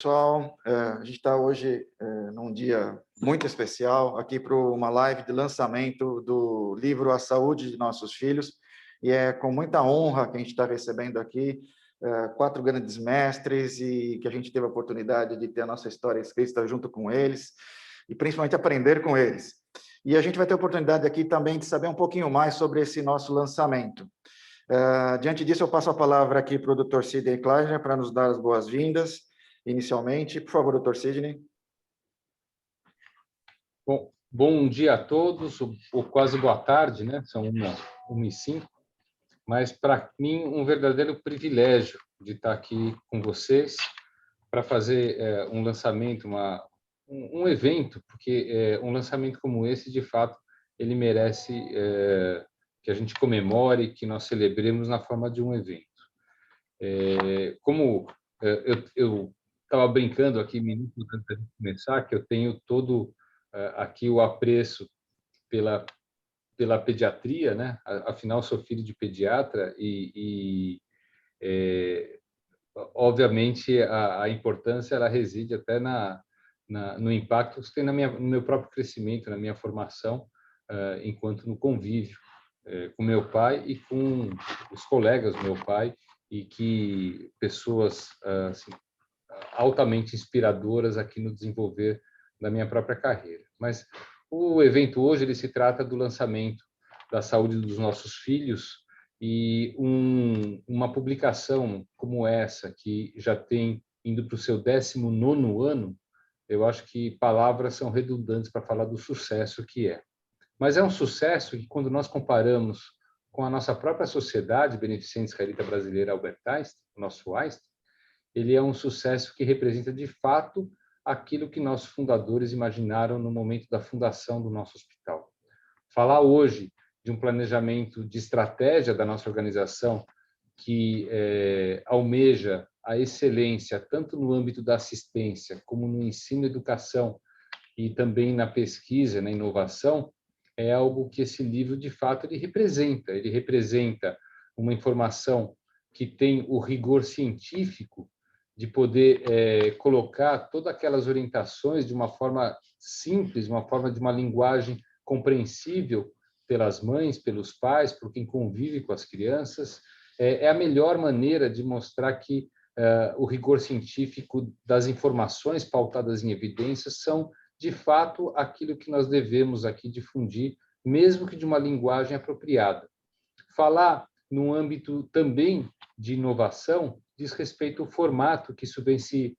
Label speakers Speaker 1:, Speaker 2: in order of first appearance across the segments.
Speaker 1: Pessoal, a gente está hoje num dia muito especial aqui para uma live de lançamento do livro A Saúde de Nossos Filhos, e é com muita honra que a gente está recebendo aqui 4 grandes mestres e que a gente teve a oportunidade de ter a nossa história escrita junto com eles e principalmente aprender com eles. E a gente vai ter a oportunidade aqui também de saber um pouquinho mais sobre esse nosso lançamento. Diante disso, eu passo a palavra aqui para o Dr. Sidney Kleiner para nos dar as boas-vindas. Inicialmente, por favor, doutor Sidney.
Speaker 2: Bom dia a todos, ou quase boa tarde, né? São 1h05, mas para mim um verdadeiro privilégio de estar aqui com vocês para fazer um lançamento, um evento, porque um lançamento como esse, de fato, ele merece que a gente comemore, que nós celebremos na forma de um evento. Como eu estava brincando aqui, minutos antes de começar, que eu tenho todo aqui o apreço pela pediatria, né? Afinal, sou filho de pediatra obviamente, a importância ela reside até no impacto que tem no meu próprio crescimento, na minha formação, enquanto no convívio com meu pai e com os colegas do meu pai, e que pessoas assim, altamente inspiradoras aqui no desenvolver da minha própria carreira. Mas o evento hoje ele se trata do lançamento da saúde dos nossos filhos, e uma publicação como essa, que já tem indo para o seu 19º ano, eu acho que palavras são redundantes para falar do sucesso que é. Mas é um sucesso que, quando nós comparamos com a nossa própria sociedade Beneficente Israelita Brasileira Albert Einstein, o nosso Einstein, ele é um sucesso que representa, de fato, aquilo que nossos fundadores imaginaram no momento da fundação do nosso hospital. Falar hoje de um planejamento de estratégia da nossa organização que almeja a excelência, tanto no âmbito da assistência, como no ensino e educação, e também na pesquisa, na inovação, é algo que esse livro, de fato, ele representa. Ele representa uma informação que tem o rigor científico de poder colocar todas aquelas orientações de uma forma simples, uma forma de uma linguagem compreensível pelas mães, pelos pais, por quem convive com as crianças. É a melhor maneira de mostrar que o rigor científico das informações pautadas em evidências são, de fato, aquilo que nós devemos aqui difundir, mesmo que de uma linguagem apropriada. Falar no âmbito também de inovação diz respeito ao formato que isso vem se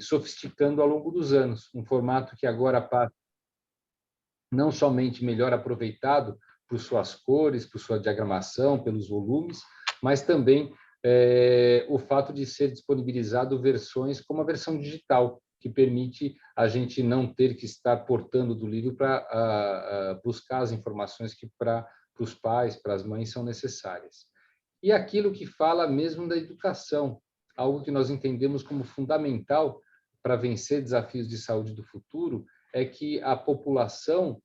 Speaker 2: sofisticando ao longo dos anos, um formato que agora passa não somente melhor aproveitado por suas cores, por sua diagramação, pelos volumes, mas também o fato de ser disponibilizado versões como a versão digital, que permite a gente não ter que estar portando do livro para buscar as informações que para os pais, para as mães, são necessárias. E aquilo que fala mesmo da educação, algo que nós entendemos como fundamental para vencer desafios de saúde do futuro, é que a população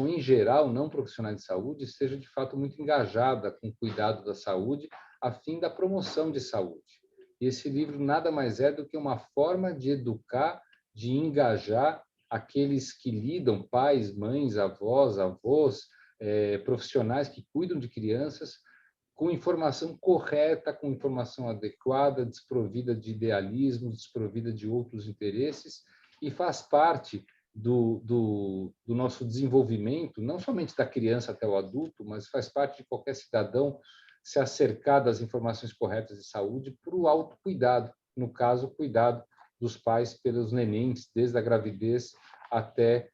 Speaker 2: em geral, não profissional de saúde, esteja de fato muito engajada com o cuidado da saúde, a fim da promoção de saúde. E esse livro nada mais é do que uma forma de educar, de engajar aqueles que lidam, pais, mães, avós, profissionais que cuidam de crianças, com informação correta, com informação adequada, desprovida de idealismo, desprovida de outros interesses, e faz parte do nosso desenvolvimento, não somente da criança até o adulto, mas faz parte de qualquer cidadão se acercar das informações corretas de saúde para o autocuidado, no caso, o cuidado dos pais pelos nenéns, desde a gravidez até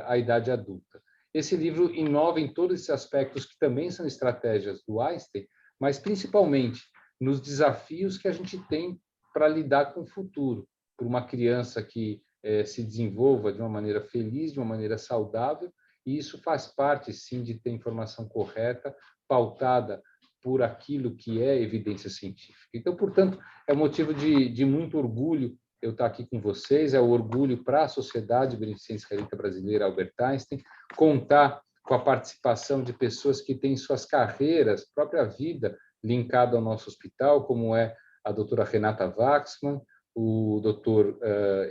Speaker 2: a idade adulta. Esse livro inova em todos esses aspectos que também são estratégias do Einstein, mas principalmente nos desafios que a gente tem para lidar com o futuro, para uma criança que se desenvolva de uma maneira feliz, de uma maneira saudável, e isso faz parte, sim, de ter informação correta, pautada por aquilo que é evidência científica. Então, portanto, é motivo de muito orgulho eu estar aqui com vocês, é o orgulho para a Sociedade Beneficente Israelita Brasileira Albert Einstein, contar com a participação de pessoas que têm suas carreiras, própria vida, linkada ao nosso hospital, como é a doutora Renata Waxman, o Dr.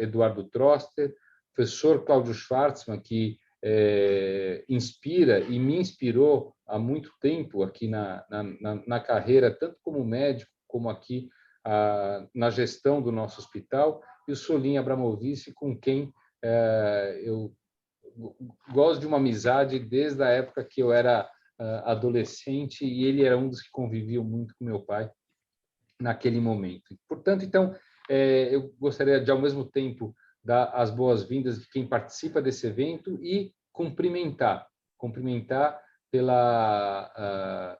Speaker 2: Eduardo Troster, professor Cláudio Schwartzman, que inspira e me inspirou há muito tempo aqui na carreira, tanto como médico, como aqui na gestão do nosso hospital, e o Solim Abramovici, com quem eu gosto de uma amizade desde a época que eu era adolescente, e ele era um dos que conviviam muito com meu pai naquele momento. Portanto, então, eu gostaria de, ao mesmo tempo, dar as boas-vindas de quem participa desse evento e cumprimentar pela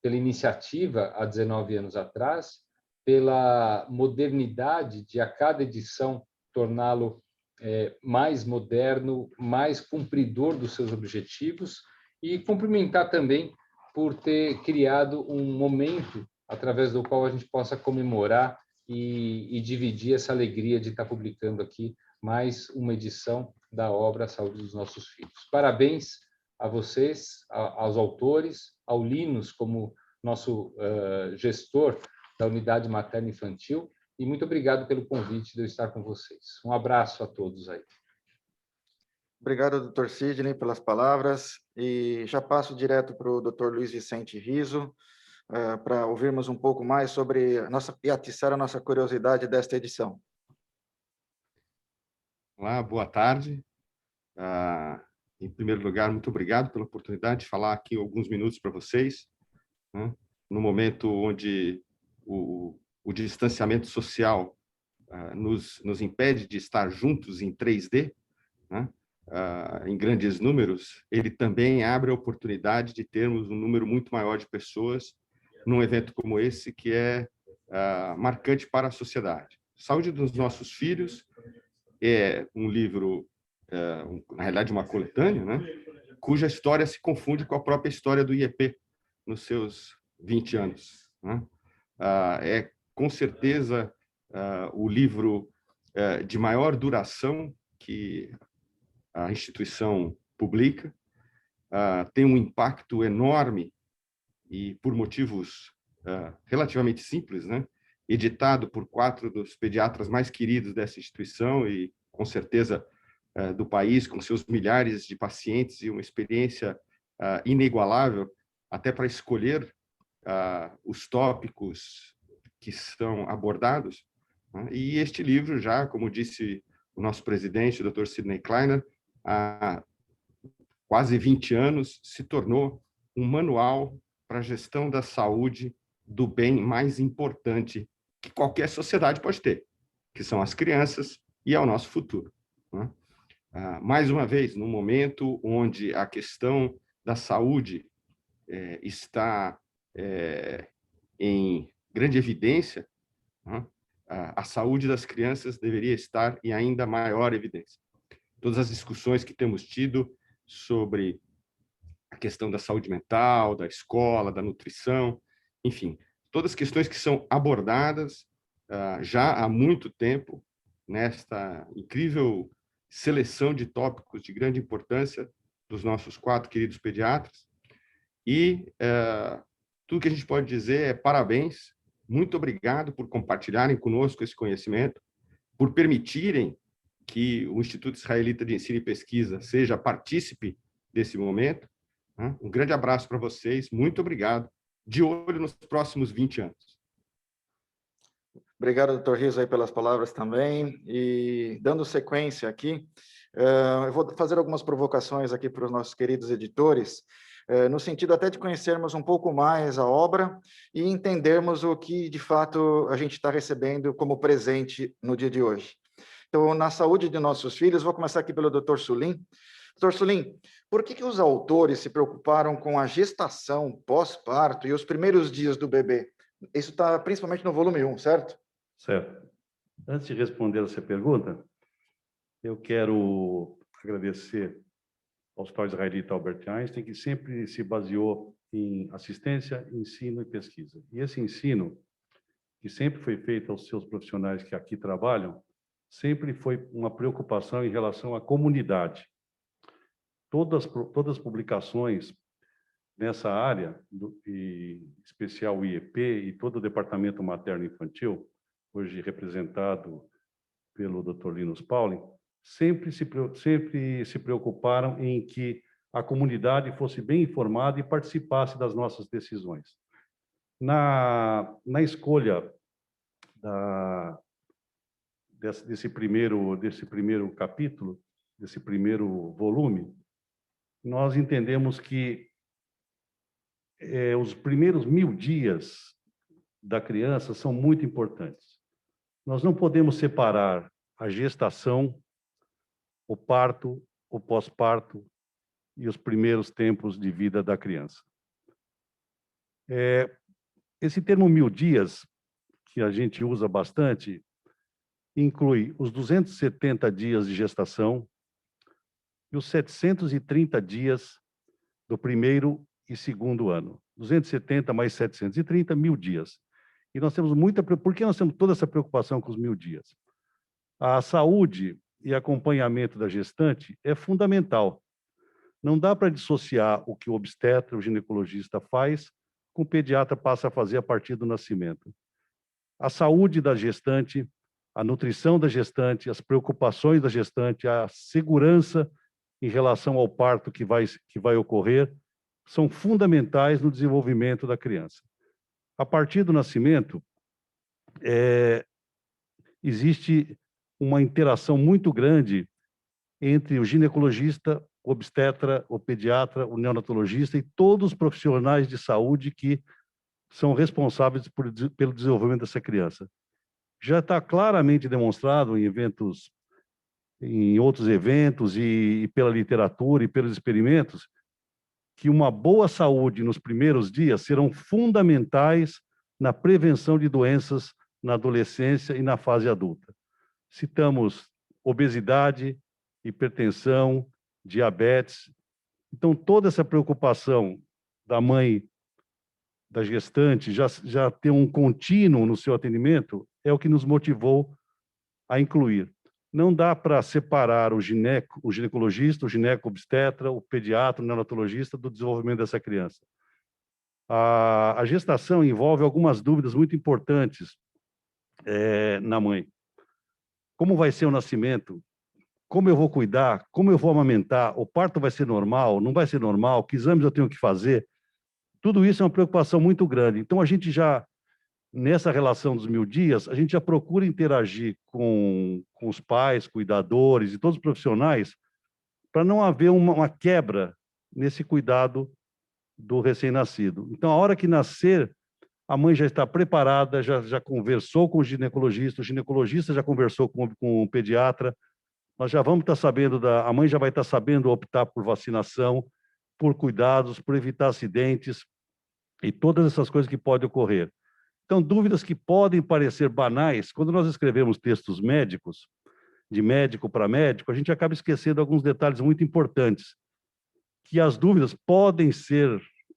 Speaker 2: iniciativa há 19 anos atrás, pela modernidade de a cada edição torná-lo mais moderno, mais cumpridor dos seus objetivos, e cumprimentar também por ter criado um momento através do qual a gente possa comemorar e dividir essa alegria de estar publicando aqui mais uma edição da obra Saúde dos Nossos Filhos. Parabéns a vocês, aos autores, ao Linus como nosso gestor da unidade materna infantil, e muito obrigado pelo convite de eu estar com vocês. Um abraço a todos aí.
Speaker 1: Obrigado, doutor Sidney, pelas palavras, e já passo direto para o doutor Luiz Vicente Riso, para ouvirmos um pouco mais sobre e atiçar a nossa curiosidade desta edição.
Speaker 3: Olá, boa tarde. Em primeiro lugar, muito obrigado pela oportunidade de falar aqui alguns minutos para vocês, né? No momento onde o distanciamento social nos impede de estar juntos em 3D, né? Em grandes números, ele também abre a oportunidade de termos um número muito maior de pessoas num evento como esse, que é marcante para a sociedade. Saúde dos Nossos Filhos é um livro, na realidade, uma coletânea, né? Cuja história se confunde com a própria história do IEP nos seus 20 anos. Né? É, com certeza, o livro de maior duração que a instituição publica, tem um impacto enorme e, por motivos relativamente simples, né? Editado por 4 dos pediatras mais queridos dessa instituição e, com certeza, do país, com seus milhares de pacientes e uma experiência inigualável, até para escolher os tópicos que são abordados. Né? E este livro já, como disse o nosso presidente, o Dr. Sidney Kleiner, há quase 20 anos, se tornou um manual para a gestão da saúde do bem mais importante que qualquer sociedade pode ter, que são as crianças e é o nosso futuro. Né? Mais uma vez, no momento onde a questão da saúde está em grande evidência, né? A saúde das crianças deveria estar em ainda maior evidência. Todas as discussões que temos tido sobre a questão da saúde mental, da escola, da nutrição, enfim, todas as questões que são abordadas já há muito tempo nesta incrível seleção de tópicos de grande importância dos nossos 4 queridos pediatras. E tudo que a gente pode dizer é parabéns, muito obrigado por compartilharem conosco esse conhecimento, por permitirem que o Instituto Israelita de Ensino e Pesquisa seja partícipe desse momento. Né? Um grande abraço para vocês, muito obrigado, de olho nos próximos 20 anos.
Speaker 1: Obrigado, doutor Riso, aí pelas palavras também. E dando sequência aqui, eu vou fazer algumas provocações aqui para os nossos queridos editores, no sentido até de conhecermos um pouco mais a obra e entendermos o que, de fato, a gente está recebendo como presente no dia de hoje. Então, na saúde de nossos filhos, vou começar aqui pelo Dr. Sulim. Dr. Sulim, por que os autores se preocuparam com a gestação, pós-parto e os primeiros dias do bebê? Isso está principalmente no volume 1, certo?
Speaker 4: Certo. Antes de responder essa pergunta, eu quero agradecer ao Hospital Israelita Albert Einstein, que sempre se baseou em assistência, ensino e pesquisa. E esse ensino, que sempre foi feito aos seus profissionais que aqui trabalham, sempre foi uma preocupação em relação à comunidade. Todas as publicações nessa área, em especial o IEP e todo o departamento materno-infantil, hoje representado pelo Dr. Linus Pauling, sempre se preocuparam em que a comunidade fosse bem informada e participasse das nossas decisões. Na escolha desse primeiro capítulo, desse primeiro volume, nós entendemos que os primeiros 1000 dias da criança são muito importantes. Nós não podemos separar a gestação, o parto, o pós-parto e os primeiros tempos de vida da criança. Esse termo 1000 dias, que a gente usa bastante, inclui os 270 dias de gestação e os 730 dias do primeiro e segundo ano. 270 mais 730, 1000 dias. E nós temos por que nós temos toda essa preocupação com os 1000 dias? A saúde e acompanhamento da gestante é fundamental. Não dá para dissociar o que o obstetra, o ginecologista faz, com o pediatra passa a fazer a partir do nascimento. A saúde da gestante, a nutrição da gestante, as preocupações da gestante, a segurança em relação ao parto que vai ocorrer, são fundamentais no desenvolvimento da criança. A partir do nascimento, existe uma interação muito grande entre o ginecologista, o obstetra, o pediatra, o neonatologista e todos os profissionais de saúde que são responsáveis pelo desenvolvimento dessa criança. Já está claramente demonstrado em outros eventos e pela literatura e pelos experimentos que uma boa saúde nos primeiros dias serão fundamentais na prevenção de doenças na adolescência e na fase adulta. Citamos obesidade, hipertensão, diabetes. Então, toda essa preocupação da mãe, da gestante, já ter um contínuo no seu atendimento, é o que nos motivou a incluir. Não dá para separar o ginecologista, o gineco-obstetra, o pediatra, o neonatologista do desenvolvimento dessa criança. A gestação envolve algumas dúvidas muito importantes na mãe. Como vai ser o nascimento? Como eu vou cuidar? Como eu vou amamentar? O parto vai ser normal? Não vai ser normal? Que exames eu tenho que fazer? Tudo isso é uma preocupação muito grande. Então, a gente já, nessa relação dos 1000 dias, a gente já procura interagir com os pais, cuidadores e todos os profissionais para não haver uma quebra nesse cuidado do recém-nascido. Então, a hora que nascer, a mãe já está preparada, já conversou com o ginecologista já conversou com o pediatra, nós já vamos estar sabendo, a mãe já vai estar sabendo optar por vacinação, por cuidados, por evitar acidentes e todas essas coisas que podem ocorrer. Então, dúvidas que podem parecer banais, quando nós escrevemos textos médicos, de médico para médico, a gente acaba esquecendo alguns detalhes muito importantes, que as dúvidas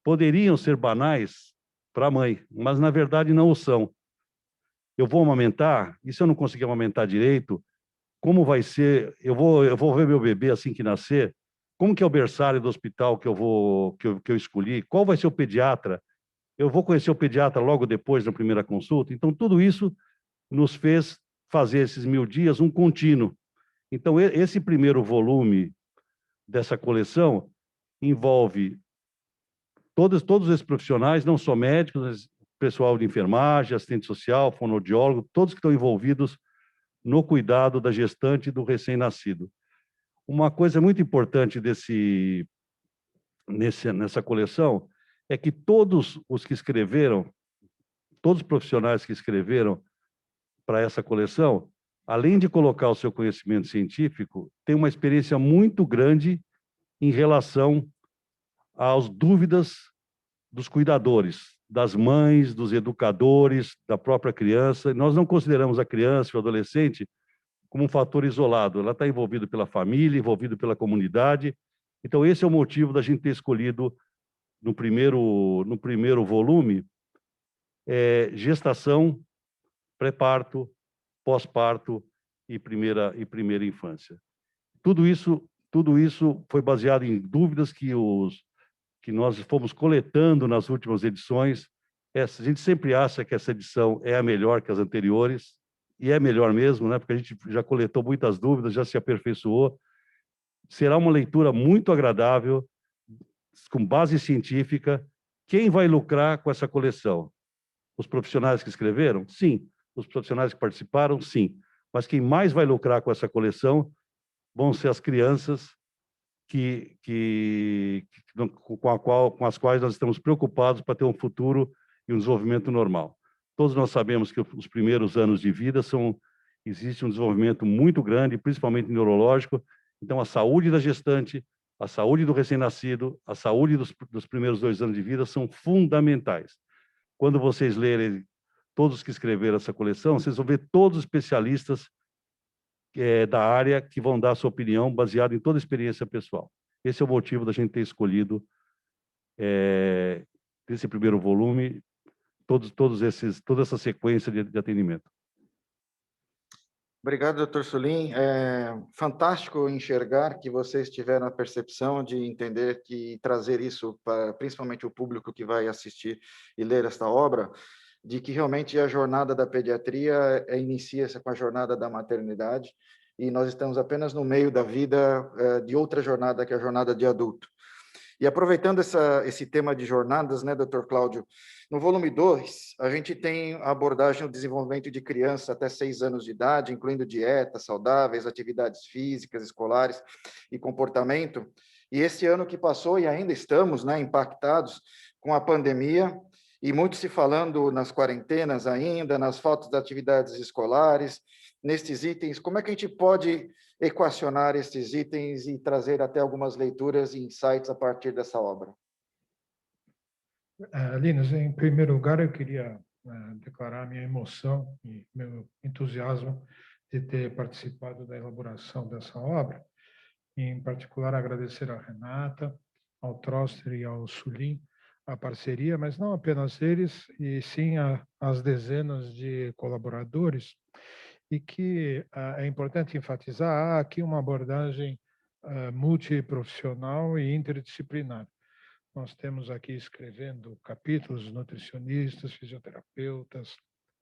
Speaker 4: poderiam ser banais para a mãe, mas na verdade não o são. Eu vou amamentar? E se eu não conseguir amamentar direito, como vai ser? Eu vou ver meu bebê assim que nascer? Como que é o berçário do hospital que eu escolhi? Qual vai ser o pediatra? Eu vou conhecer o pediatra logo depois da primeira consulta? Então, tudo isso nos fez fazer esses 1000 dias um contínuo. Então, esse primeiro volume dessa coleção envolve todos esses profissionais, não só médicos, mas pessoal de enfermagem, assistente social, fonoaudiólogo, todos que estão envolvidos no cuidado da gestante e do recém-nascido. Uma coisa muito importante nessa coleção é que todos os que escreveram, todos os profissionais que escreveram para essa coleção, além de colocar o seu conhecimento científico, têm uma experiência muito grande em relação às dúvidas dos cuidadores, das mães, dos educadores, da própria criança. Nós não consideramos a criança e o adolescente como um fator isolado. Ela está envolvida pela família, envolvida pela comunidade. Então, esse é o motivo da gente ter escolhido, no primeiro volume, gestação, pré-parto, pós-parto e primeira infância. Tudo isso foi baseado em dúvidas que nós fomos coletando nas últimas edições. A gente sempre acha que essa edição é a melhor que as anteriores, e é melhor mesmo, né? Porque a gente já coletou muitas dúvidas, já se aperfeiçoou. Será uma leitura muito agradável, com base científica. Quem vai lucrar com essa coleção? Os profissionais que escreveram? Sim. Os profissionais que participaram? Sim. Mas quem mais vai lucrar com essa coleção vão ser as crianças com as quais nós estamos preocupados para ter um futuro e um desenvolvimento normal. Todos nós sabemos que os primeiros anos de vida existe um desenvolvimento muito grande, principalmente neurológico. Então, a saúde da gestante, a saúde do recém-nascido, a saúde dos primeiros 2 anos de vida são fundamentais. Quando vocês lerem todos que escreveram essa coleção, vocês vão ver todos os especialistas da área que vão dar a sua opinião baseada em toda a experiência pessoal. Esse é o motivo da gente ter escolhido esse primeiro volume, toda essa sequência de atendimento.
Speaker 1: Obrigado, doutor Sulim. É fantástico enxergar que vocês tiveram a percepção de entender que trazer isso para principalmente o público que vai assistir e ler esta obra, de que realmente a jornada da pediatria inicia-se com a jornada da maternidade e nós estamos apenas no meio da vida de outra jornada, que é a jornada de adulto. E aproveitando esse tema de jornadas, né, doutor Cláudio, no volume 2, a gente tem a abordagem do desenvolvimento de criança até 6 anos de idade, incluindo dietas saudáveis, atividades físicas, escolares e comportamento. E esse ano que passou, e ainda estamos, né, impactados com a pandemia, e muito se falando nas quarentenas ainda, nas faltas de atividades escolares, nestes itens, como é que a gente pode equacionar esses itens e trazer até algumas leituras e insights a partir dessa obra?
Speaker 5: Linus, em primeiro lugar, eu queria declarar minha emoção e meu entusiasmo de ter participado da elaboração dessa obra. Em particular, agradecer a Renata, ao Troster e ao Sulim a parceria, mas não apenas eles, e sim as dezenas de colaboradores, e que é importante enfatizar, há aqui uma abordagem multiprofissional e interdisciplinar. Nós temos aqui escrevendo capítulos nutricionistas, fisioterapeutas,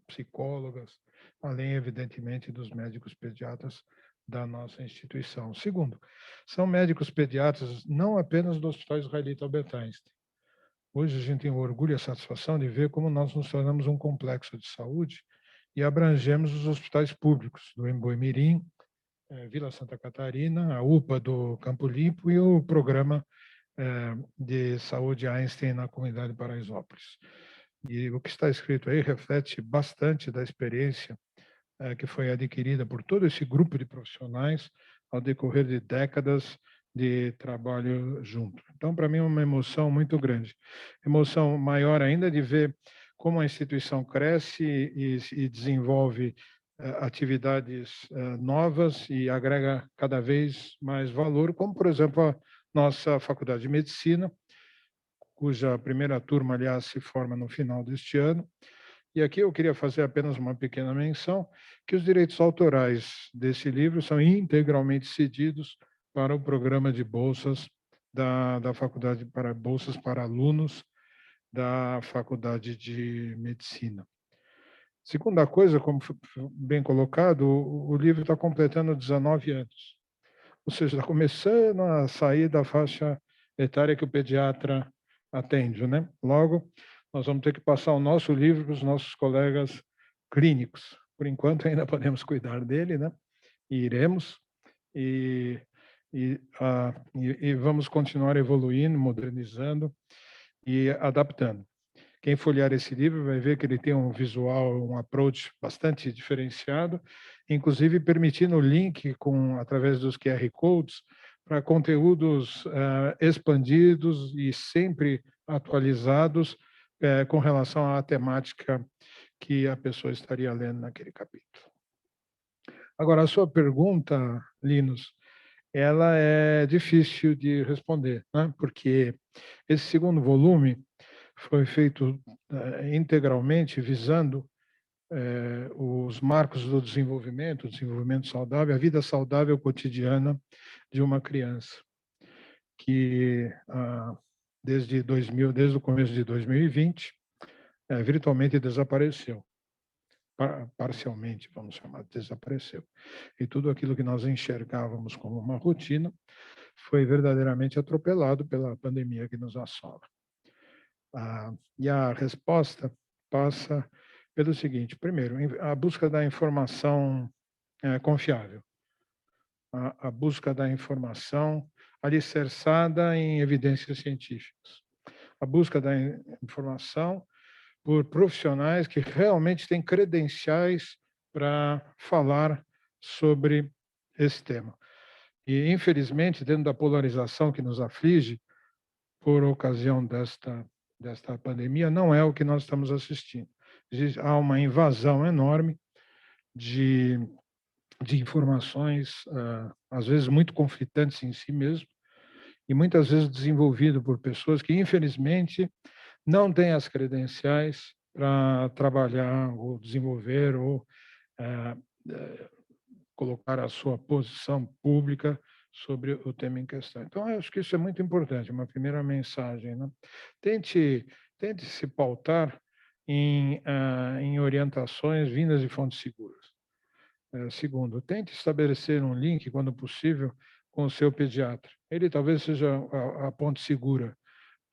Speaker 5: psicólogas, além, evidentemente, dos médicos pediatras da nossa instituição. Segundo, são médicos pediatras não apenas do Hospital Israelita Albert Einstein. Hoje a gente tem o orgulho e a satisfação de ver como nós nos tornamos um complexo de saúde e abrangemos os hospitais públicos do Embu-Mirim, Vila Santa Catarina, a UPA do Campo Limpo e o programa de saúde Einstein na comunidade Paraisópolis. E o que está escrito aí reflete bastante da experiência que foi adquirida por todo esse grupo de profissionais ao decorrer de décadas de trabalho junto. Então, para mim, é uma emoção muito grande. Emoção maior ainda de ver como a instituição cresce e desenvolve atividades novas e agrega cada vez mais valor, como, por exemplo, a nossa Faculdade de Medicina, cuja primeira turma, aliás, se forma no final deste ano. E aqui eu queria fazer apenas uma pequena menção, que os direitos autorais desse livro são integralmente cedidos para o programa de bolsas da Faculdade, para bolsas para alunos da Faculdade de Medicina. Segunda coisa, como foi bem colocado, o livro está completando 19 anos. Ou seja, está começando a sair da faixa etária que o pediatra atende, né? Logo, nós vamos ter que passar o nosso livro para os nossos colegas clínicos. Por enquanto, ainda podemos cuidar dele, né? E iremos. E vamos continuar evoluindo, modernizando e adaptando. Quem folhear esse livro vai ver que ele tem um visual, um approach bastante diferenciado, inclusive permitindo o link através dos QR Codes para conteúdos expandidos e sempre atualizados com relação à temática que a pessoa estaria lendo naquele capítulo. Agora, a sua pergunta, Linus, ela é difícil de responder, né? Porque esse segundo volume foi feito integralmente visando os marcos do desenvolvimento, o desenvolvimento saudável, a vida saudável cotidiana de uma criança, que desde o começo de 2020, virtualmente desapareceu. parcialmente, vamos chamar, desapareceu. E tudo aquilo que nós enxergávamos como uma rotina foi verdadeiramente atropelado pela pandemia que nos assola. E a resposta passa pelo seguinte: primeiro, a busca da informação confiável, a busca da informação alicerçada em evidências científicas, a busca da informação por profissionais que realmente têm credenciais para falar sobre esse tema. E, infelizmente, dentro da polarização que nos aflige, por ocasião desta pandemia, não é o que nós estamos assistindo. Há uma invasão enorme de informações, às vezes muito conflitantes em si mesmo, e muitas vezes desenvolvido por pessoas que, infelizmente, não têm as credenciais para trabalhar ou desenvolver ou colocar a sua posição pública sobre o tema em questão. Então, eu acho que isso é muito importante, uma primeira mensagem, né? Tente se pautar em orientações vindas de fontes seguras. Segundo, tente estabelecer um link, quando possível, com o seu pediatra. Ele talvez seja a ponte segura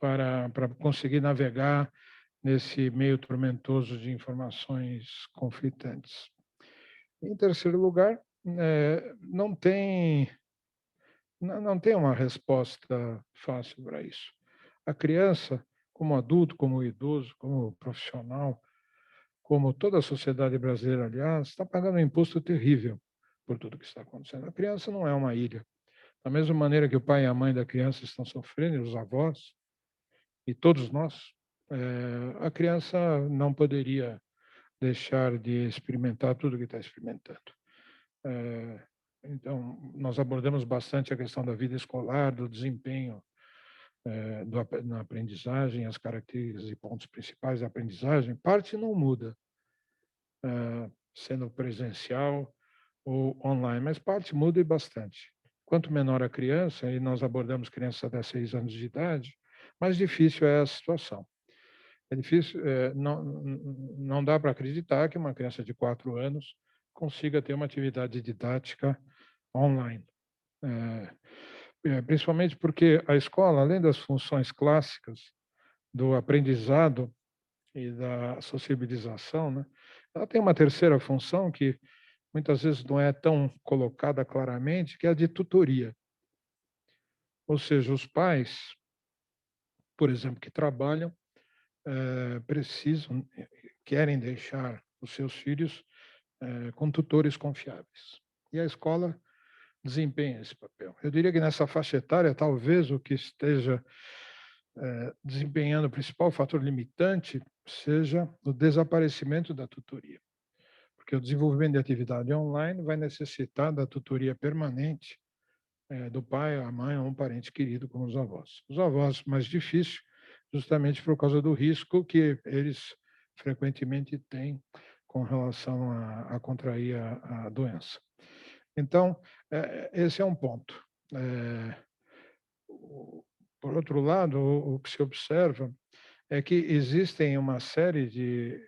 Speaker 5: para conseguir navegar nesse meio tormentoso de informações conflitantes. Em terceiro lugar, não tem uma resposta fácil para isso. A criança, como adulto, como idoso, como profissional, como toda a sociedade brasileira, aliás, está pagando um imposto terrível por tudo que está acontecendo. A criança não é uma ilha. Da mesma maneira que o pai e a mãe da criança estão sofrendo, e os avós, e todos nós, a criança não poderia deixar de experimentar tudo o que está experimentando. Então, nós abordamos bastante a questão da vida escolar, do desempenho na aprendizagem, as características e pontos principais da aprendizagem. Parte não muda, sendo presencial ou online, mas parte muda e bastante. Quanto menor a criança, e nós abordamos crianças até 6 anos de idade, mais difícil é a situação. É difícil, não dá para acreditar que uma criança de 4 anos consiga ter uma atividade didática online. Principalmente porque a escola, além das funções clássicas do aprendizado e da sociabilização, né, ela tem uma terceira função que muitas vezes não é tão colocada claramente, que é a de tutoria. Ou seja, os pais, por exemplo, que trabalham, precisam, querem deixar os seus filhos com tutores confiáveis. E a escola desempenha esse papel. Eu diria que nessa faixa etária, talvez o que esteja desempenhando o principal fator limitante seja o desaparecimento da tutoria. Porque o desenvolvimento de atividade online vai necessitar da tutoria permanente do pai, a mãe ou um parente querido, como os avós. Os avós, mais difícil, justamente por causa do risco que eles frequentemente têm com relação a contrair a doença. Então, esse é um ponto. Por outro lado, o que se observa é que existem uma série de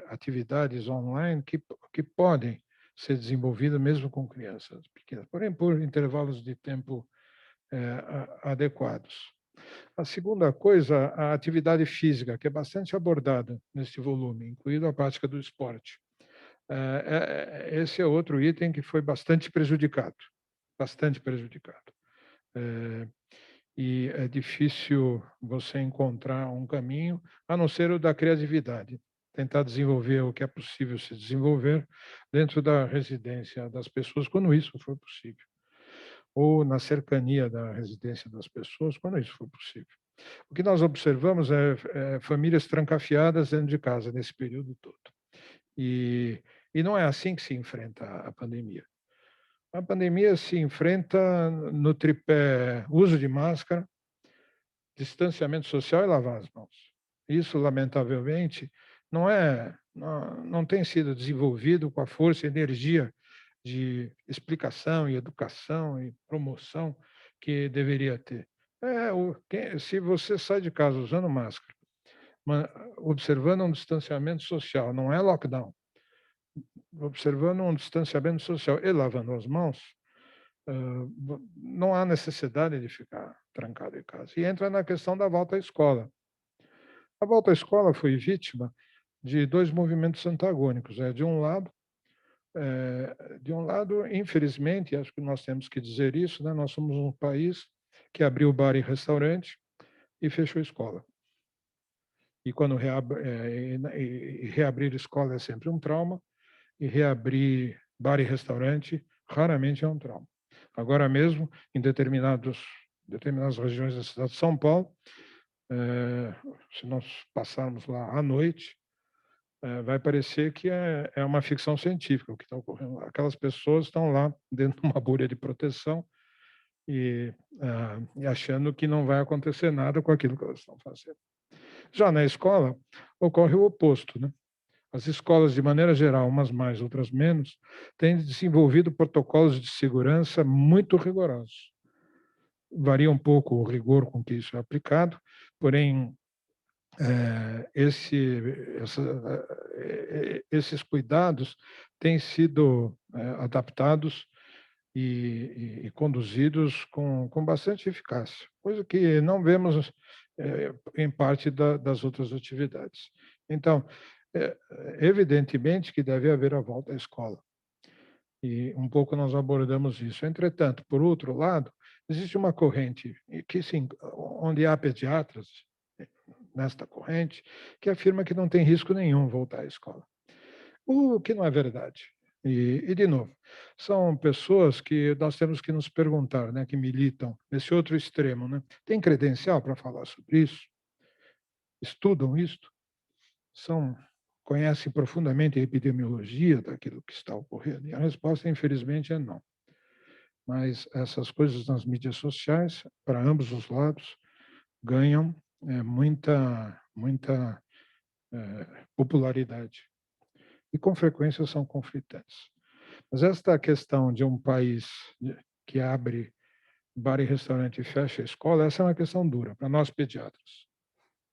Speaker 5: atividades online que podem ser desenvolvidas mesmo com crianças pequenas, porém por intervalos de tempo adequados. A segunda coisa, a atividade física, que é bastante abordada neste volume, incluindo a prática do esporte. Esse é outro item que foi bastante prejudicado, bastante prejudicado. E é difícil você encontrar um caminho, a não ser o da criatividade, tentar desenvolver o que é possível se desenvolver dentro da residência das pessoas, quando isso for possível, ou na cercania da residência das pessoas, quando isso for possível. O que nós observamos é famílias trancafiadas dentro de casa nesse período todo. E não é assim que se enfrenta a pandemia. A pandemia se enfrenta no tripé uso de máscara, distanciamento social e lavar as mãos. Isso, lamentavelmente, não tem sido desenvolvido com a força e energia de explicação e educação e promoção que deveria ter. Se você sai de casa usando máscara, observando um distanciamento social, não é lockdown, observando um distanciamento social e lavando as mãos, não há necessidade de ficar trancado em casa. E entra na questão da volta à escola. A volta à escola foi vítima de dois movimentos antagônicos. De um lado, infelizmente, acho que nós temos que dizer isso, né? Nós somos um país que abriu bar e restaurante e fechou escola. E quando reabrir escola é sempre um trauma, e reabrir bar e restaurante raramente é um trauma. Agora mesmo, em determinadas regiões da cidade de São Paulo, se nós passarmos lá à noite, vai parecer que é uma ficção científica o que está ocorrendo lá. Aquelas pessoas estão lá dentro de uma bolha de proteção e achando que não vai acontecer nada com aquilo que elas estão fazendo. Já na escola, ocorre o oposto, né? As escolas, de maneira geral, umas mais, outras menos, têm desenvolvido protocolos de segurança muito rigorosos. Varia um pouco o rigor com que isso é aplicado, porém, esses cuidados têm sido adaptados e conduzidos com bastante eficácia, coisa que não vemos em parte das outras atividades. Então, evidentemente que deve haver a volta à escola. E um pouco nós abordamos isso. Entretanto, por outro lado, existe uma corrente que, sim, onde há pediatras nesta corrente, que afirma que não tem risco nenhum voltar à escola. O que não é verdade. De novo, são pessoas que nós temos que nos perguntar, né, que militam nesse outro extremo, né? Tem credencial para falar sobre isso? Estudam isto? Conhecem profundamente a epidemiologia daquilo que está ocorrendo? E a resposta, infelizmente, é não. Mas essas coisas nas mídias sociais, para ambos os lados, ganham muita popularidade. E, com frequência, são conflitantes. Mas esta questão de um país que abre bar e restaurante e fecha a escola, essa é uma questão dura para nós pediatras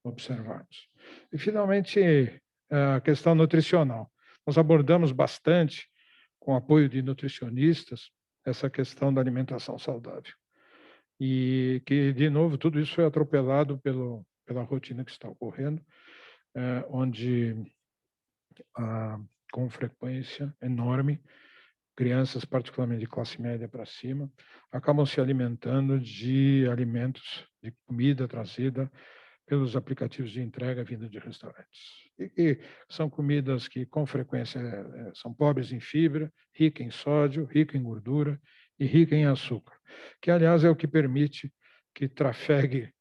Speaker 5: observarmos. E, finalmente, a questão nutricional. Nós abordamos bastante, com apoio de nutricionistas, essa questão da alimentação saudável. E que, de novo, tudo isso foi atropelado pela rotina que está ocorrendo, onde, com frequência enorme, crianças, particularmente de classe média para cima, acabam se alimentando de alimentos, de comida trazida pelos aplicativos de entrega vinda de restaurantes. E são comidas que, com frequência, são pobres em fibra, ricas em sódio, ricas em gordura e ricas em açúcar, que, aliás, é o que permite que trafegue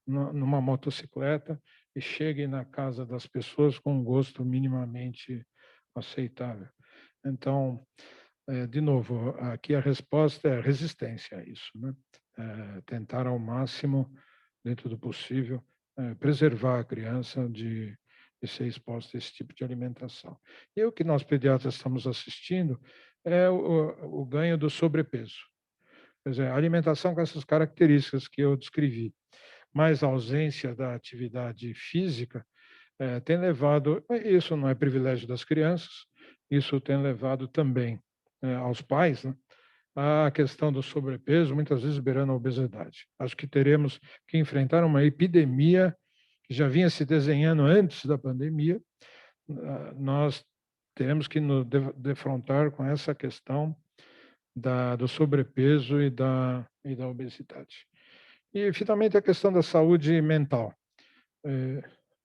Speaker 5: numa motocicleta e chegue na casa das pessoas com um gosto minimamente aceitável. Então, de novo, aqui a resposta é resistência a isso, né? Tentar ao máximo, dentro do possível, preservar a criança de ser exposta a esse tipo de alimentação. E o que nós pediatras estamos assistindo é o ganho do sobrepeso. Quer dizer, a alimentação com essas características que eu descrevi, mais a ausência da atividade física, tem levado, isso não é privilégio das crianças, isso tem levado também aos pais, né, a questão do sobrepeso, muitas vezes beirando a obesidade. Acho que teremos que enfrentar uma epidemia que já vinha se desenhando antes da pandemia. Nós teremos que nos defrontar com essa questão do sobrepeso e da obesidade. E, finalmente, a questão da saúde mental.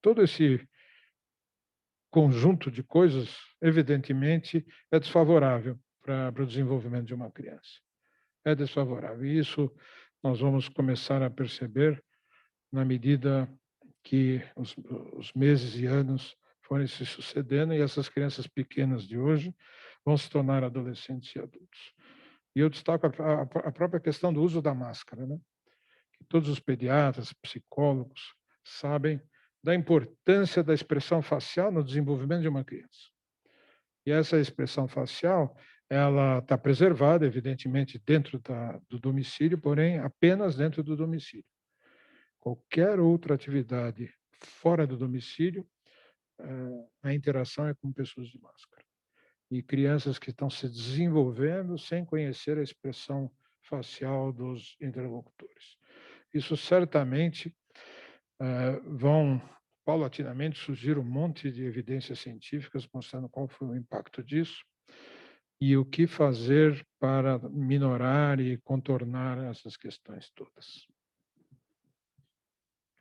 Speaker 5: Todo esse conjunto de coisas, evidentemente, é desfavorável para o desenvolvimento de uma criança. É desfavorável. E isso nós vamos começar a perceber na medida que os meses e anos forem se sucedendo e essas crianças pequenas de hoje vão se tornar adolescentes e adultos. E eu destaco a própria questão do uso da máscara, né? Que todos os pediatras, psicólogos sabem da importância da expressão facial no desenvolvimento de uma criança. E essa expressão facial, ela está preservada, evidentemente, dentro do domicílio, porém, apenas dentro do domicílio. Qualquer outra atividade fora do domicílio a interação é com pessoas de máscara. E crianças que estão se desenvolvendo sem conhecer a expressão facial dos interlocutores. Isso certamente vão paulatinamente surgir um monte de evidências científicas mostrando qual foi o impacto disso e o que fazer para minorar e contornar essas questões todas.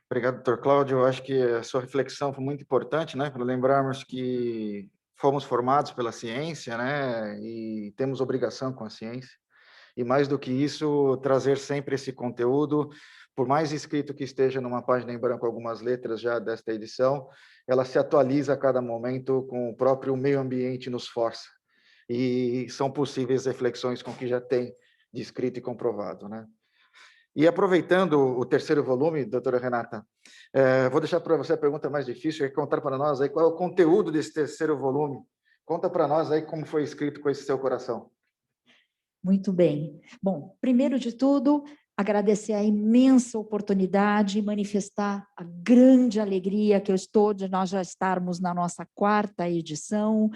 Speaker 1: Obrigado, doutor Cláudio. Eu acho que a sua reflexão foi muito importante, né, para lembrarmos que fomos formados pela ciência, né, e temos obrigação com a ciência. E mais do que isso, trazer sempre esse conteúdo, por mais escrito que esteja numa página em branco, algumas letras já desta edição, ela se atualiza a cada momento com o próprio meio ambiente nos força. E são possíveis reflexões com o que já tem de escrito e comprovado, né? E aproveitando o terceiro volume, doutora Renata, vou deixar para você a pergunta mais difícil, é contar para nós aí qual é o conteúdo desse terceiro volume. Conta para nós aí como foi escrito com esse seu coração.
Speaker 6: Muito bem. Bom, primeiro de tudo, agradecer a imensa oportunidade e manifestar a grande alegria que eu estou de nós já estarmos na nossa 4ª edição.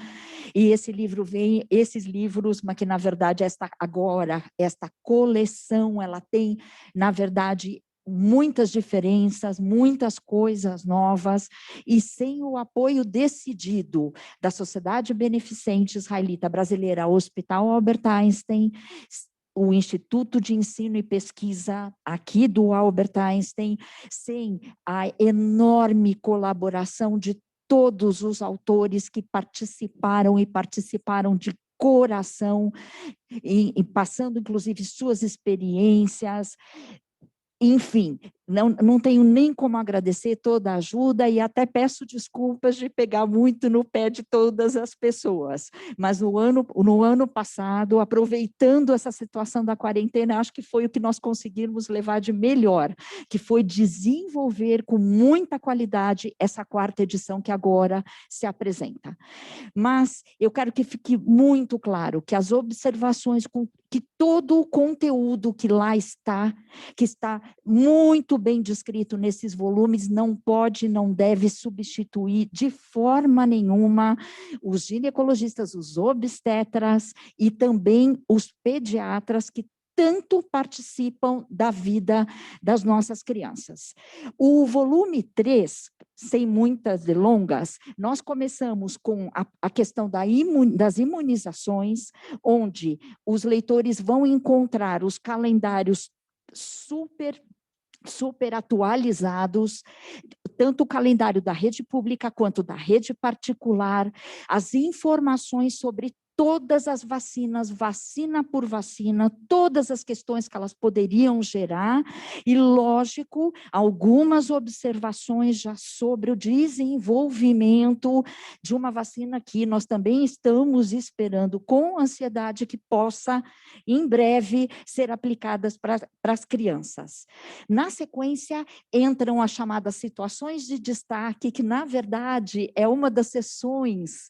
Speaker 6: E esse livro esses livros, mas que na verdade esta coleção, ela tem, na verdade, muitas diferenças, muitas coisas novas, e sem o apoio decidido da Sociedade Beneficente Israelita Brasileira, Hospital Albert Einstein, o Instituto de Ensino e Pesquisa aqui do Albert Einstein, sem a enorme colaboração de todos os autores que participaram de coração, e passando, inclusive, suas experiências. Enfim, não tenho nem como agradecer toda a ajuda e até peço desculpas de pegar muito no pé de todas as pessoas. Mas no ano passado, aproveitando essa situação da quarentena, acho que foi o que nós conseguimos levar de melhor, que foi desenvolver com muita qualidade essa 4ª edição que agora se apresenta. Mas eu quero que fique muito claro que as observações, que todo o conteúdo que lá está, que está muito bem descrito nesses volumes, não pode, não deve substituir de forma nenhuma os ginecologistas, os obstetras e também os pediatras que tanto participam da vida das nossas crianças. O volume 3, sem muitas delongas, nós começamos com a questão das imunizações, onde os leitores vão encontrar os calendários super atualizados, tanto o calendário da rede pública quanto da rede particular, as informações sobre todas as vacinas, vacina por vacina, todas as questões que elas poderiam gerar, e, lógico, algumas observações já sobre o desenvolvimento de uma vacina que nós também estamos esperando com ansiedade que possa, em breve, ser aplicadas para as crianças. Na sequência, entram as chamadas situações de destaque, que, na verdade, é uma das sessões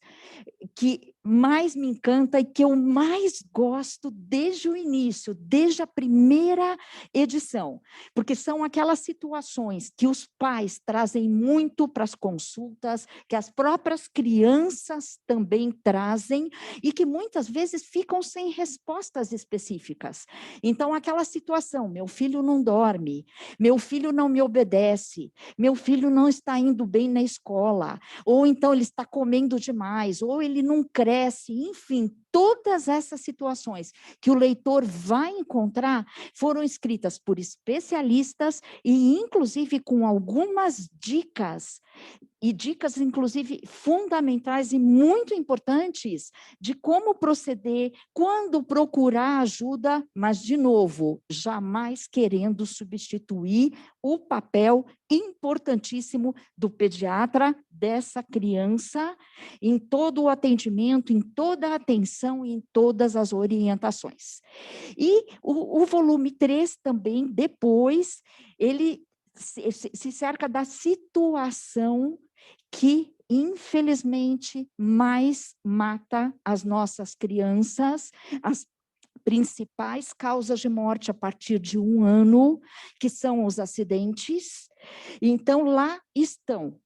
Speaker 6: que mais me encanta e que eu mais gosto desde o início, desde a primeira edição, porque são aquelas situações que os pais trazem muito para as consultas, que as próprias crianças também trazem e que muitas vezes ficam sem respostas específicas. Então, aquela situação, meu filho não dorme, meu filho não me obedece, meu filho não está indo bem na escola, ou então ele está comendo demais, ou ele não cresce, enfim, todas essas situações que o leitor vai encontrar foram escritas por especialistas e, inclusive, com algumas dicas, e dicas, inclusive, fundamentais e muito importantes de como proceder, quando procurar ajuda, mas, de novo, jamais querendo substituir o papel importantíssimo do pediatra, dessa criança, em todo o atendimento, em toda a atenção e em todas as orientações. E o volume 3 também, depois, ele se cerca da situação que, infelizmente, mais mata as nossas crianças, as principais causas de morte a partir de 1 ano, que são os acidentes. Então, lá estão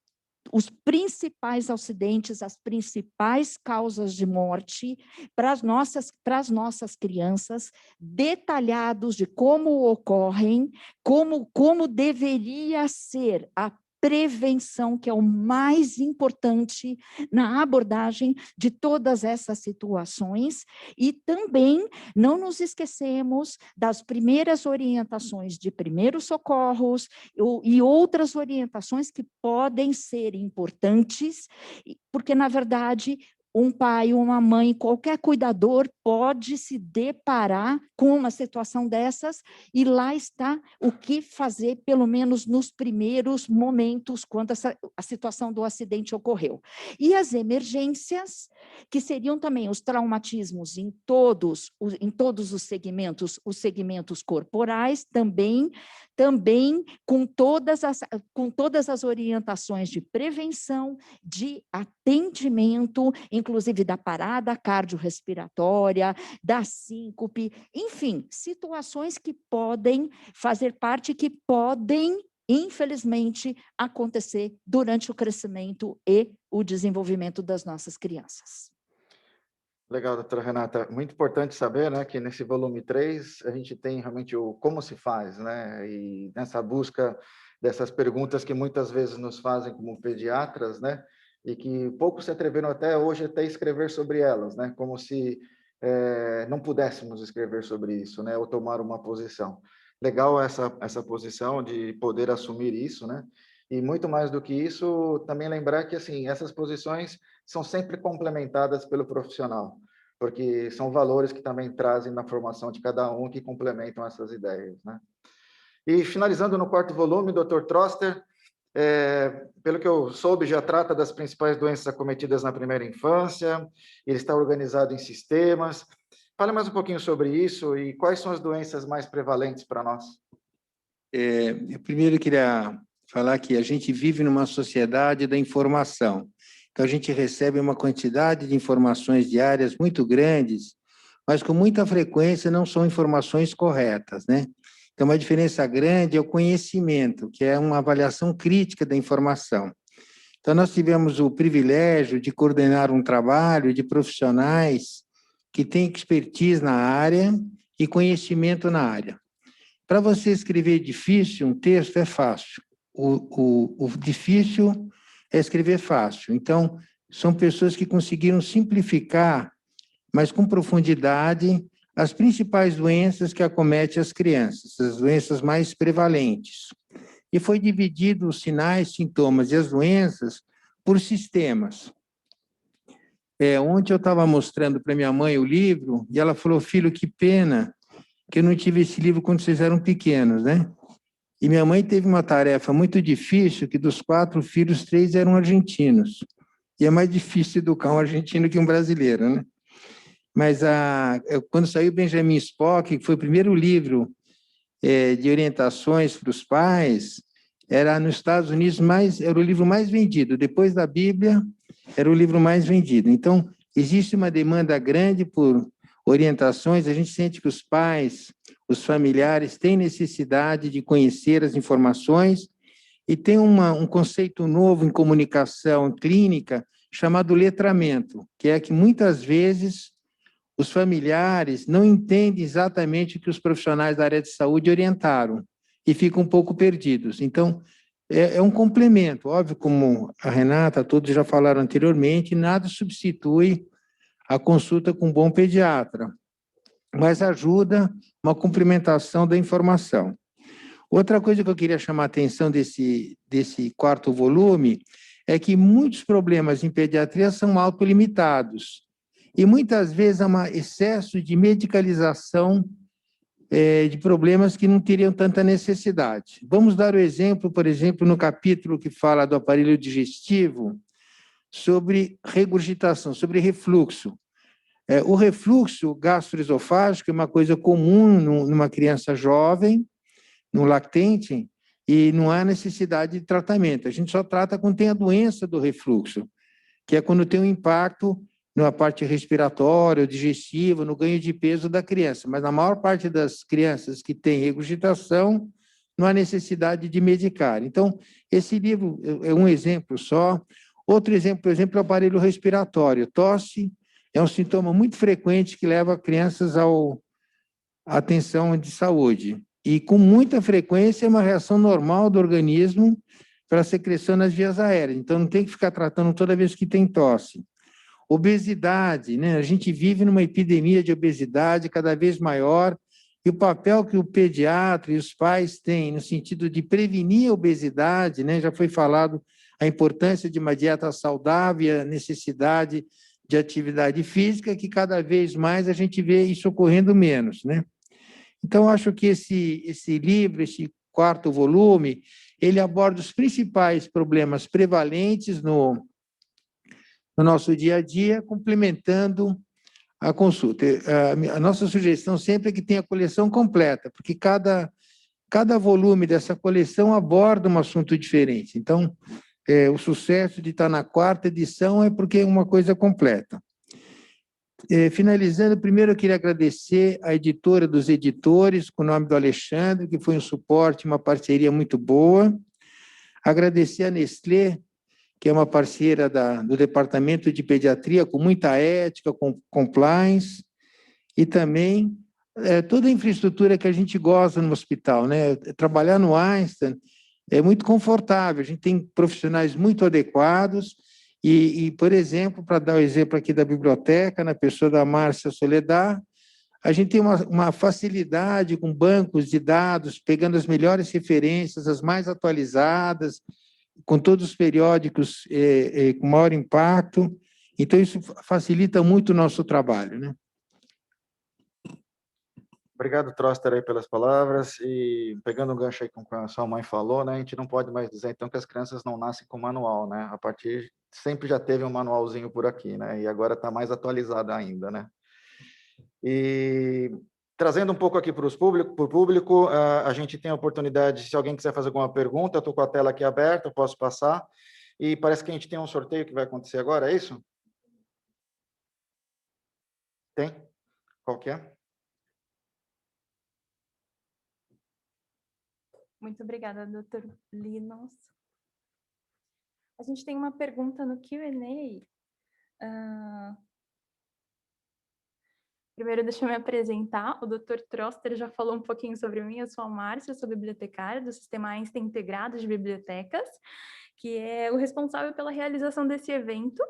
Speaker 6: os principais acidentes, as principais causas de morte para as nossas crianças, detalhados de como ocorrem, como deveria ser a prevenção, que é o mais importante na abordagem de todas essas situações, e também não nos esquecemos das primeiras orientações de primeiros socorros e outras orientações que podem ser importantes, porque, na verdade, um pai, uma mãe, qualquer cuidador pode se deparar com uma situação dessas, e lá está o que fazer, pelo menos nos primeiros momentos, quando a situação do acidente ocorreu. E as emergências, que seriam também os traumatismos em todos os segmentos corporais, também com todas as orientações de prevenção, de atendimento, inclusive da parada cardiorrespiratória, da síncope, enfim, situações que podem fazer parte, que podem, infelizmente, acontecer durante o crescimento e o desenvolvimento das nossas crianças.
Speaker 1: Legal, doutora Renata. Muito importante saber, né, que nesse volume 3 a gente tem realmente o como se faz, né, e nessa busca dessas perguntas que muitas vezes nos fazem como pediatras, né, e que poucos se atreveram até hoje a escrever sobre elas, né, como se não pudéssemos escrever sobre isso, né, ou tomar uma posição. Legal essa posição de poder assumir isso, né, e muito mais do que isso, também lembrar que, assim, essas posições são sempre complementadas pelo profissional, porque são valores que também trazem na formação de cada um, que complementam essas ideias, né? E finalizando no 4º volume, Dr. Troster, pelo que eu soube, já trata das principais doenças acometidas na primeira infância, ele está organizado em sistemas. Fale mais um pouquinho sobre isso e quais são as doenças mais prevalentes para nós.
Speaker 7: Eu primeiro queria falar que a gente vive numa sociedade da informação. Então, a gente recebe uma quantidade de informações diárias muito grandes, mas com muita frequência não são informações corretas, né? Então, uma diferença grande é o conhecimento, que é uma avaliação crítica da informação. Então, nós tivemos o privilégio de coordenar um trabalho de profissionais que têm expertise na área e conhecimento na área. Para você escrever difícil, um texto é fácil. O difícil é escrever fácil. Então, são pessoas que conseguiram simplificar, mas com profundidade, as principais doenças que acometem as crianças, as doenças mais prevalentes. E foi dividido os sinais, sintomas e as doenças por sistemas. Ontem eu estava mostrando para minha mãe o livro, e ela falou: filho, que pena que eu não tive esse livro quando vocês eram pequenos, né? E minha mãe teve uma tarefa muito difícil, que dos 4 filhos, 3 eram argentinos. E é mais difícil educar um argentino que um brasileiro, né? Mas quando saiu Benjamin Spock, que foi o primeiro livro de orientações para os pais, era nos Estados Unidos era o livro mais vendido. Depois da Bíblia, era o livro mais vendido. Então, existe uma demanda grande por orientações. A gente sente que os pais, os familiares, têm necessidade de conhecer as informações, e tem um conceito novo em comunicação clínica chamado letramento, que é que muitas vezes os familiares não entendem exatamente o que os profissionais da área de saúde orientaram e ficam um pouco perdidos. Então, é um complemento. Óbvio, como a Renata, todos já falaram anteriormente, nada substitui a consulta com um bom pediatra, mas ajuda uma complementação da informação. Outra coisa que eu queria chamar a atenção desse 4º volume é que muitos problemas em pediatria são autolimitados, e muitas vezes há um excesso de medicalização de problemas que não teriam tanta necessidade. Vamos dar o exemplo, por exemplo, no capítulo que fala do aparelho digestivo, sobre regurgitação, sobre refluxo. O refluxo gastroesofágico é uma coisa comum numa criança jovem, no lactente, e não há necessidade de tratamento. A gente só trata quando tem a doença do refluxo, que é quando tem um impacto na parte respiratória, digestiva, no ganho de peso da criança. Mas na maior parte das crianças que têm regurgitação, não há necessidade de medicar. Então, esse livro é um exemplo só. Outro exemplo, por exemplo, é o aparelho respiratório. Tosse é um sintoma muito frequente que leva crianças à atenção de saúde. E, com muita frequência, é uma reação normal do organismo para secreção nas vias aéreas. Então, não tem que ficar tratando toda vez que tem tosse. Obesidade, né? A gente vive numa epidemia de obesidade cada vez maior, e o papel que o pediatra e os pais têm no sentido de prevenir a obesidade, né? Já foi falado a importância de uma dieta saudável e a necessidade de atividade física, que cada vez mais a gente vê isso ocorrendo menos, né? Então, acho que esse livro, esse 4º volume, ele aborda os principais problemas prevalentes no nosso dia a dia, complementando a consulta. A nossa sugestão sempre é que tenha a coleção completa, porque cada volume dessa coleção aborda um assunto diferente. Então, o sucesso de estar na 4ª edição é porque é uma coisa completa. Finalizando, primeiro eu queria agradecer à editora dos editores, com o nome do Alexandre, que foi um suporte, uma parceria muito boa. Agradecer a Nestlé, que é uma parceira do Departamento de Pediatria, com muita ética, com compliance, e também toda a infraestrutura que a gente gosta no hospital, né? Trabalhar no Einstein é muito confortável, a gente tem profissionais muito adequados, e por exemplo, para dar o exemplo aqui da biblioteca, na pessoa da Márcia Soledad, a gente tem uma facilidade com bancos de dados, pegando as melhores referências, as mais atualizadas, com todos os periódicos com maior impacto. Então, isso facilita muito o nosso trabalho, né?
Speaker 1: Obrigado, Troster, aí pelas palavras. E pegando um gancho aí com o que a sua mãe falou, né, a gente não pode mais dizer, então, que as crianças não nascem com manual, né? A partir sempre já teve um manualzinho por aqui, né? E agora está mais atualizado ainda, né? E trazendo um pouco aqui para o público, a gente tem a oportunidade, se alguém quiser fazer alguma pergunta, eu estou com a tela aqui aberta, eu posso passar. E parece que a gente tem um sorteio que vai acontecer agora, é isso? Tem? Qual que é?
Speaker 8: Muito obrigada, Dr. Linus. A gente tem uma pergunta no Q&A. Primeiro, deixa eu me apresentar. O Dr. Troster já falou um pouquinho sobre mim. Eu sou a Márcia, sou bibliotecária do Sistema Einstein Integrado de Bibliotecas, que é o responsável pela realização desse evento.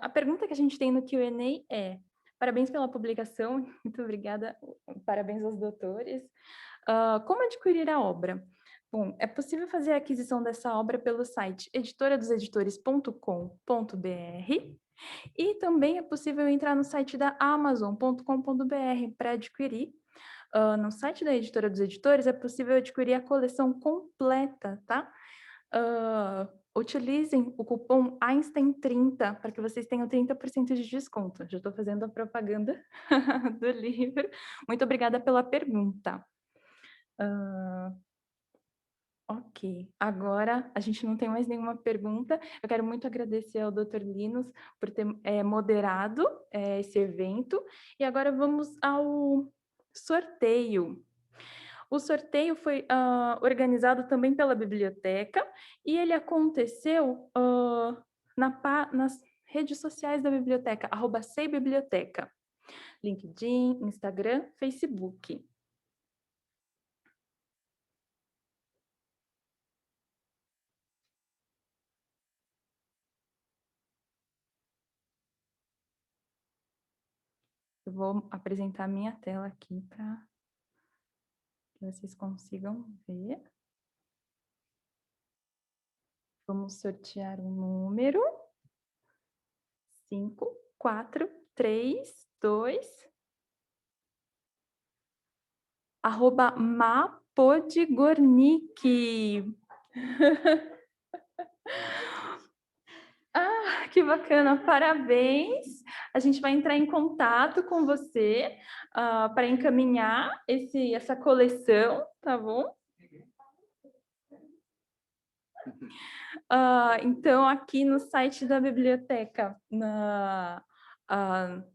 Speaker 8: A pergunta que a gente tem no Q&A é: parabéns pela publicação, muito obrigada, parabéns aos doutores. Como adquirir a obra? Bom, é possível fazer a aquisição dessa obra pelo site editoradoseditores.com.br e também é possível entrar no site da amazon.com.br para adquirir. No site da Editora dos Editores é possível adquirir a coleção completa, tá? Utilizem o cupom Einstein30 para que vocês tenham 30% de desconto. Já estou fazendo a propaganda do livro. Muito obrigada pela pergunta. Ok, agora a gente não tem mais nenhuma pergunta. Eu quero muito agradecer ao Dr. Linus por ter moderado esse evento. E agora vamos ao sorteio. O sorteio foi organizado também pela biblioteca e ele aconteceu nas redes sociais da biblioteca, @seibiblioteca, LinkedIn, Instagram, Facebook. Eu vou apresentar a minha tela aqui para que vocês consigam ver. Vamos sortear um número. 5, 4, 3, 2. @Mapodgornik. Que bacana, parabéns. A gente vai entrar em contato com você para encaminhar essa coleção, tá bom? Então, aqui no site da biblioteca,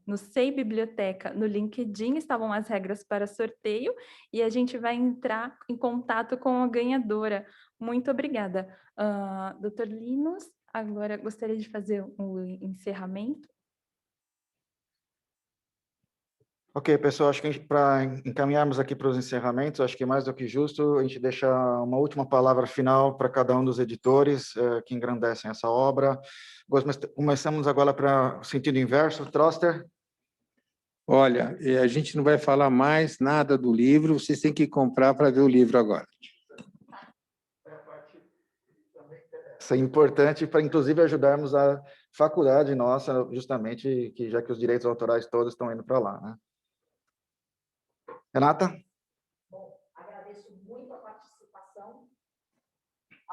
Speaker 8: no Sei Biblioteca, no LinkedIn, estavam as regras para sorteio, e a gente vai entrar em contato com a ganhadora. Muito obrigada. Dr. Linus, agora gostaria de fazer o encerramento.
Speaker 1: Ok, pessoal, acho que para encaminharmos aqui para os encerramentos, acho que mais do que justo a gente deixa uma última palavra final para cada um dos editores que engrandecem essa obra. Começamos agora para o sentido inverso. Troster?
Speaker 7: Olha, a gente não vai falar mais nada do livro, vocês têm que comprar para ver o livro agora.
Speaker 1: Isso é importante para, inclusive, ajudarmos a faculdade nossa, justamente, que já que os direitos autorais todos estão indo para lá, né? Renata?
Speaker 6: Bom, agradeço muito a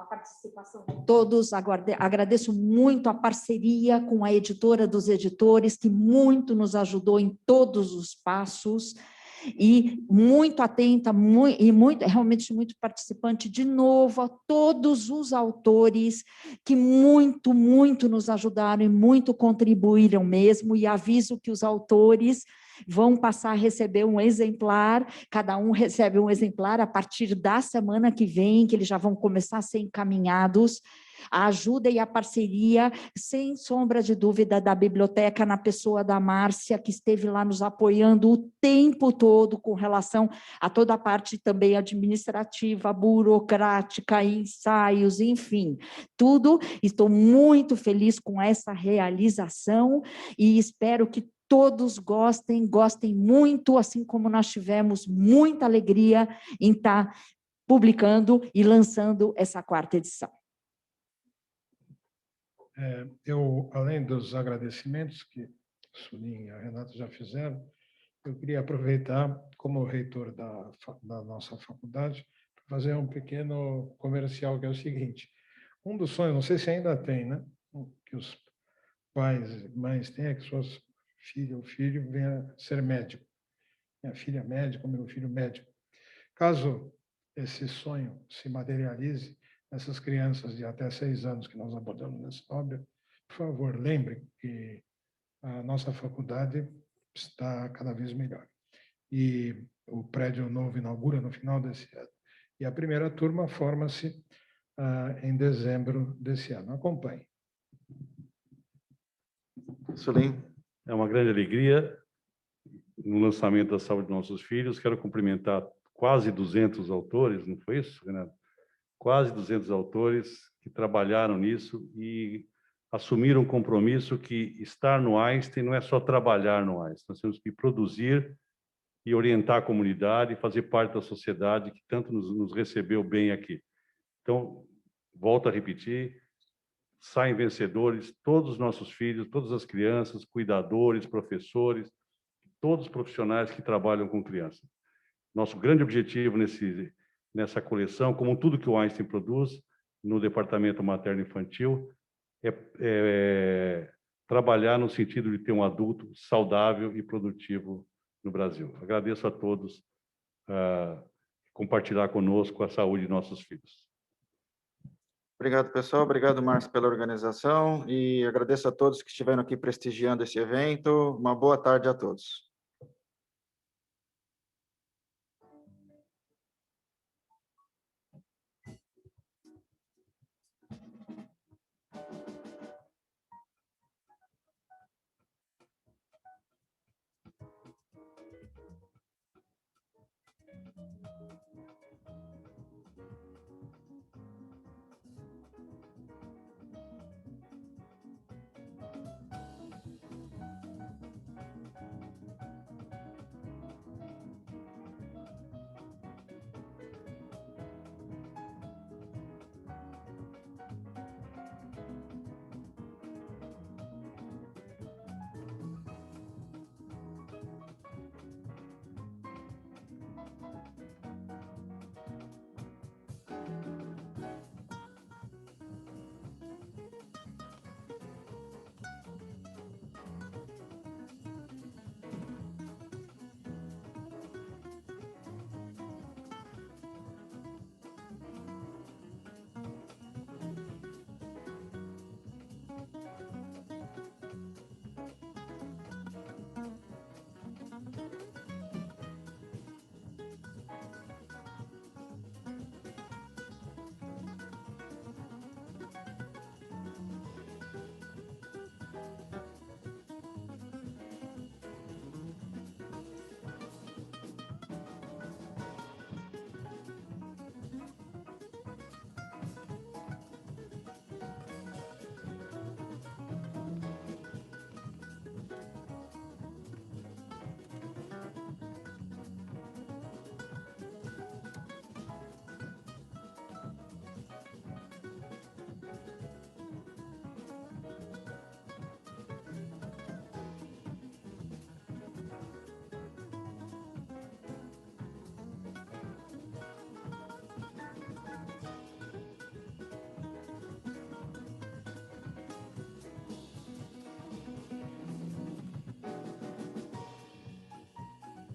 Speaker 6: participação de todos, agradeço muito a parceria com a editora dos editores, que muito nos ajudou em todos os passos, e muito atenta, realmente muito participante, de novo, a todos os autores que muito nos ajudaram e muito contribuíram mesmo, e aviso que os autores vão passar a receber um exemplar, cada um recebe um exemplar a partir da semana que vem, que eles já vão começar a ser encaminhados. A ajuda e a parceria, sem sombra de dúvida, da biblioteca, na pessoa da Márcia, que esteve lá nos apoiando o tempo todo com relação a toda a parte também administrativa, burocrática, ensaios, enfim, tudo. Estou muito feliz com essa realização e espero que todos gostem muito, assim como nós tivemos muita alegria em estar publicando e lançando essa 4ª edição.
Speaker 5: Eu, além dos agradecimentos que o Sulim e a Renata já fizeram, eu queria aproveitar, como reitor da nossa faculdade, para fazer um pequeno comercial, que é o seguinte: um dos sonhos, não sei se ainda tem, né, que os pais e mães têm, é que suas filha ou filho venha ser médico. Minha filha é médica, meu filho médico. Caso esse sonho se materialize, essas crianças de até 6 anos que nós abordamos nessa obra, por favor, lembrem que a nossa faculdade está cada vez melhor. E o prédio novo inaugura no final desse ano. E a primeira turma forma-se em dezembro desse ano. Acompanhe.
Speaker 1: Sulim?
Speaker 4: É uma grande alegria no lançamento da Saúde de Nossos Filhos. Quero cumprimentar quase 200 autores, não foi isso, Renato? Quase 200 autores que trabalharam nisso e assumiram um compromisso que estar no Einstein não é só trabalhar no Einstein, nós temos que produzir e orientar a comunidade e fazer parte da sociedade que tanto nos recebeu bem aqui. Então, volto a repetir, saem vencedores todos os nossos filhos, todas as crianças, cuidadores, professores, todos os profissionais que trabalham com crianças. Nosso grande objetivo nessa coleção, como tudo que o Einstein produz no departamento materno-infantil, é trabalhar no sentido de ter um adulto saudável e produtivo no Brasil. Agradeço a todos compartilhar conosco a saúde de nossos filhos.
Speaker 1: Obrigado, pessoal. Obrigado, Márcio, pela organização, e agradeço a todos que estiveram aqui prestigiando esse evento. Uma boa tarde a todos.